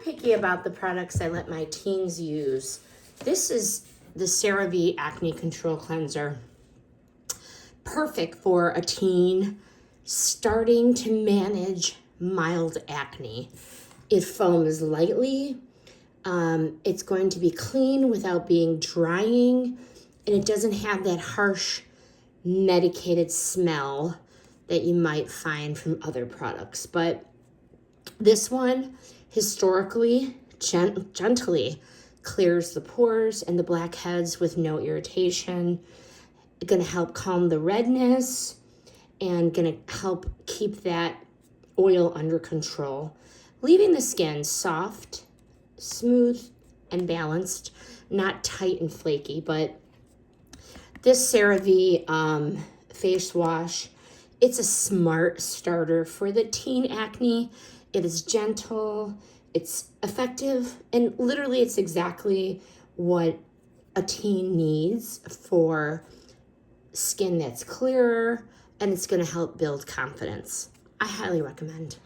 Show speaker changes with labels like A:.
A: Picky about the products I let my teens use. This is the CeraVe Acne Control Cleanser. Perfect for a teen starting to manage mild acne. It foams lightly. It's going to be clean without being drying, and it doesn't have that harsh medicated smell that you might find from other products. But this one historically gently clears the pores and the blackheads with no irritation. It's going to help calm the redness and going to help keep that oil under control, leaving the skin soft, smooth, and balanced, not tight and flaky. But this CeraVe face wash, it's a smart starter for the teen acne. It is gentle, it's effective, and literally it's exactly what a teen needs for skin that's clearer, and it's going to help build confidence. I highly recommend.